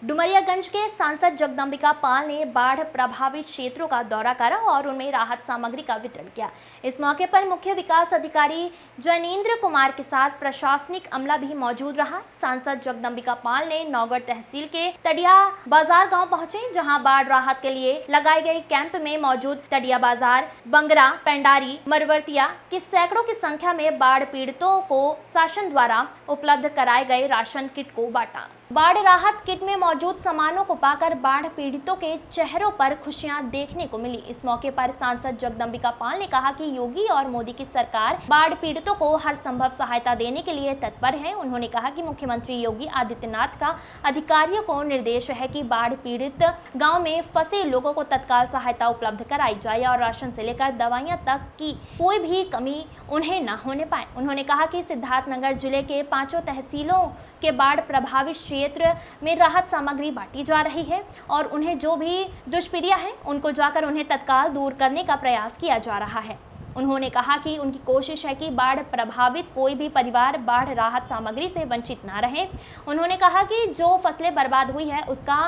डुमरियागंज के सांसद जगदम्बिका पाल ने बाढ़ प्रभावित क्षेत्रों का दौरा करा और उनमें राहत सामग्री का वितरण किया। इस मौके पर मुख्य विकास अधिकारी जैनेंद्र कुमार के साथ प्रशासनिक अमला भी मौजूद रहा। सांसद जगदम्बिका पाल ने नौगढ़ तहसील के तड़िया बाजार गांव पहुंचे, जहां बाढ़ राहत के लिए लगाए गए कैंप में मौजूद तड़िया बाजार, बंगरा, पेंडारी, मरवर्तिया की सैकड़ों की संख्या में बाढ़ पीड़ितों को शासन द्वारा उपलब्ध कराए गए राशन किट को बांटा। बाढ़ राहत किट में मौजूद सामानों को पाकर बाढ़ पीड़ितों के चेहरों पर खुशियां देखने को मिली। इस मौके पर सांसद जगदम्बिका पाल ने कहा कि योगी और मोदी की सरकार बाढ़ पीड़ितों को हर संभव सहायता देने के लिए तत्पर है। उन्होंने कहा कि मुख्यमंत्री योगी आदित्यनाथ का अधिकारियों को निर्देश है कि बाढ़ पीड़ित गाँव में फंसे लोगों को तत्काल सहायता उपलब्ध कराई जाए और राशन से लेकर दवाइयाँ तक की कोई भी कमी उन्हें न होने पाए। उन्होंने कहा कि सिद्धार्थनगर जिले के 5 तहसीलों के बाढ़ प्रभावित क्षेत्र में राहत सामग्री बांटी जा रही है और उन्हें जो भी दुष्प्रिय हैं उनको जाकर उन्हें तत्काल दूर करने का प्रयास किया जा रहा है। उन्होंने कहा कि उनकी कोशिश है कि बाढ़ प्रभावित कोई भी परिवार बाढ़ राहत सामग्री से वंचित ना रहे। उन्होंने कहा कि जो फसलें बर्बाद हुई है उसका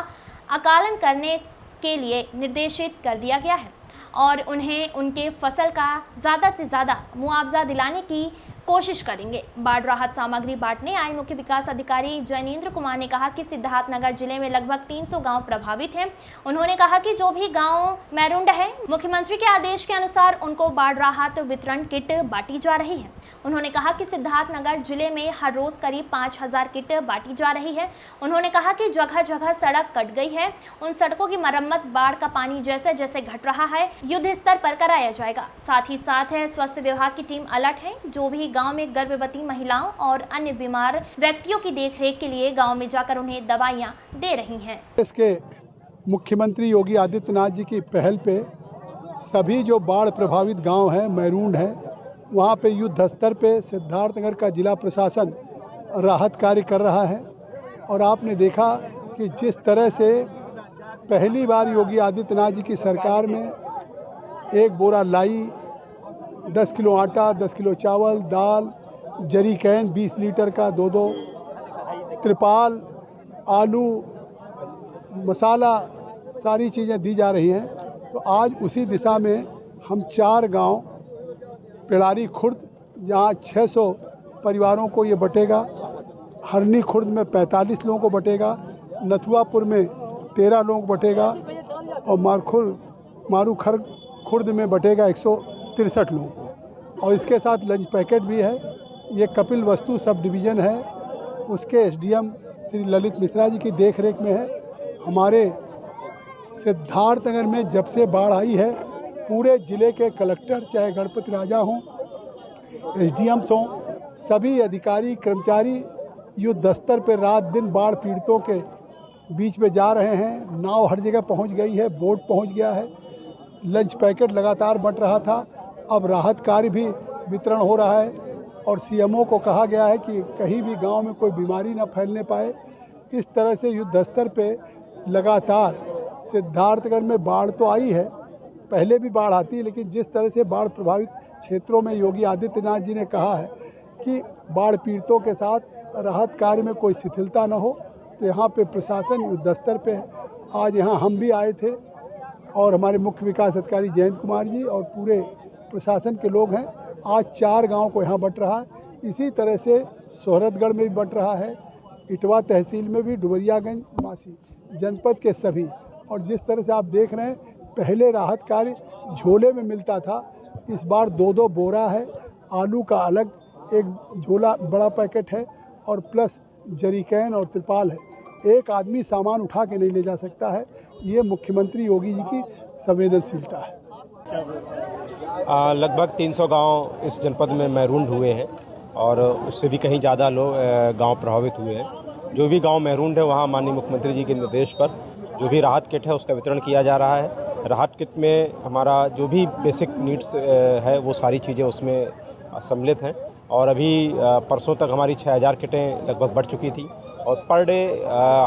आकलन करने के लिए निर्देशित कर दिया गया है और उन्हें उनके फसल का ज़्यादा से ज़्यादा मुआवजा दिलाने की कोशिश करेंगे। बाढ़ राहत सामग्री बांटने आए मुख्य विकास अधिकारी जैनेंद्र कुमार ने कहा कि सिद्धार्थनगर जिले में लगभग 300 गांव प्रभावित हैं। उन्होंने कहा कि जो भी गांव मैरूंड है, मुख्यमंत्री के आदेश के अनुसार उनको बाढ़ राहत वितरण किट बांटी जा रही है। उन्होंने कहा कि सिद्धार्थनगर जिले में हर रोज करीब 5000 किट बांटी जा रही है। उन्होंने कहा कि जगह जगह सड़क कट गई है, उन सड़कों की मरम्मत बाढ़ का पानी जैसे जैसे घट रहा है युद्ध स्तर पर कराया जाएगा। साथ ही साथ स्वास्थ्य विभाग की टीम अलर्ट है, जो भी गांव में गर्भवती महिलाओं और अन्य बीमार व्यक्तियों की देखरेख के लिए गांव में जाकर उन्हें दवाइयां दे रही हैं। इसके मुख्यमंत्री योगी आदित्यनाथ जी की पहल पे सभी जो बाढ़ प्रभावित गांव हैं, मैरूंड हैं, वहाँ पे युद्ध स्तर पे सिद्धार्थनगर का जिला प्रशासन राहत कार्य कर रहा है। और आपने देखा कि जिस तरह से पहली बार योगी आदित्यनाथ जी की सरकार में एक बोरा लाई, 10 किलो आटा, 10 किलो चावल, दाल, जरी कैन 20 लीटर का 2-2, त्रिपाल, आलू, मसाला, सारी चीज़ें दी जा रही हैं। तो आज उसी दिशा में हम 4 गांव, पेड़ारी खुर्द जहाँ 600 परिवारों को ये बटेगा, हरनी खुर्द में 45 लोगों को बटेगा, नथुआपुर में 13 लोगों को बटेगा और मारूखर खुर्द में बटेगा 163 लोगों को। और इसके साथ लंच पैकेट भी है। ये कपिल वस्तु सब डिवीज़न है, उसके एसडीएम श्री ललित मिश्रा जी की देखरेख में है। हमारे सिद्धार्थनगर में जब से बाढ़ आई है, पूरे ज़िले के कलेक्टर, चाहे गणपति राजा हों, एसडीएम्स हों, सभी अधिकारी कर्मचारी युद्ध स्तर पर रात दिन बाढ़ पीड़ितों के बीच में जा रहे हैं। नाव हर जगह पहुंच गई है, बोट पहुंच गया है, लंच पैकेट लगातार बंट रहा था, अब राहत कार्य भी वितरण हो रहा है। और सीएमओ को कहा गया है कि कहीं भी गांव में कोई बीमारी न फैलने पाए। इस तरह से युद्ध स्तर पे लगातार सिद्धार्थनगर में बाढ़ तो आई है, पहले भी बाढ़ आती है, लेकिन जिस तरह से बाढ़ प्रभावित क्षेत्रों में योगी आदित्यनाथ जी ने कहा है कि बाढ़ पीड़ितों के साथ राहत कार्य में कोई शिथिलता न हो, तो यहाँ पे प्रशासन युद्ध स्तर पे है। आज यहाँ हम भी आए थे और हमारे मुख्य विकास अधिकारी जयंत कुमार जी और पूरे प्रशासन के लोग हैं। आज 4 गांव को यहाँ बंट रहा है। इसी तरह से सोहरतगढ़ में भी बंट रहा है, इटवा तहसील में भी, डुमरियागंज, मासी जनपद के सभी। और जिस तरह से आप देख रहे हैं, पहले राहत कार्य झोले में मिलता था, इस बार 2-2 बोरा है, आलू का अलग एक झोला बड़ा पैकेट है और प्लस जरीकैन और त्रिपाल है। एक आदमी सामान उठा के नहीं ले जा सकता है। ये मुख्यमंत्री योगी जी की संवेदनशीलता है। लगभग 300 गांव इस जनपद में मैरूंड हुए हैं और उससे भी कहीं ज़्यादा लोग गांव प्रभावित हुए हैं। जो भी गांव मैरूंड है वहां माननीय मुख्यमंत्री जी के निर्देश पर जो भी राहत किट है उसका वितरण किया जा रहा है। राहत किट में हमारा जो भी बेसिक नीड्स है वो सारी चीज़ें उसमें सम्मिलित हैं और अभी परसों तक हमारी 6000 किटें लगभग बढ़ चुकी थी और पर डे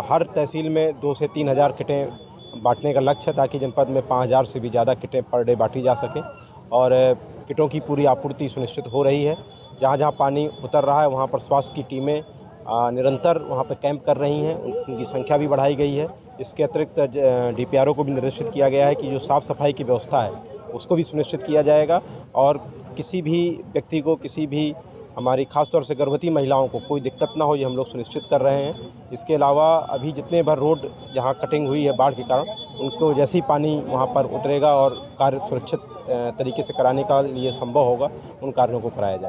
हर तहसील में 2 से 3000 किटें बांटने का लक्ष्य है, ताकि जनपद में 5000 से भी ज़्यादा किटें पर डे बांटी जा सकें और किटों की पूरी आपूर्ति सुनिश्चित हो रही है। जहाँ जहाँ पानी उतर रहा है वहाँ पर स्वास्थ्य की टीमें निरंतर वहाँ पर कैंप कर रही हैं, उनकी संख्या भी बढ़ाई गई है। इसके अतिरिक्त DPRO को भी निर्देशित किया गया है कि जो साफ़ सफाई की व्यवस्था है उसको भी सुनिश्चित किया जाएगा और किसी भी व्यक्ति को, किसी भी हमारी खासतौर से गर्भवती महिलाओं को कोई दिक्कत ना हो, ये हम लोग सुनिश्चित कर रहे हैं। इसके अलावा अभी जितने भर रोड जहाँ कटिंग हुई है बाढ़ के कारण, उनको जैसे ही पानी वहाँ पर उतरेगा और कार्य सुरक्षित तरीके से कराने का लिए संभव होगा, उन कार्यों को कराया जाए।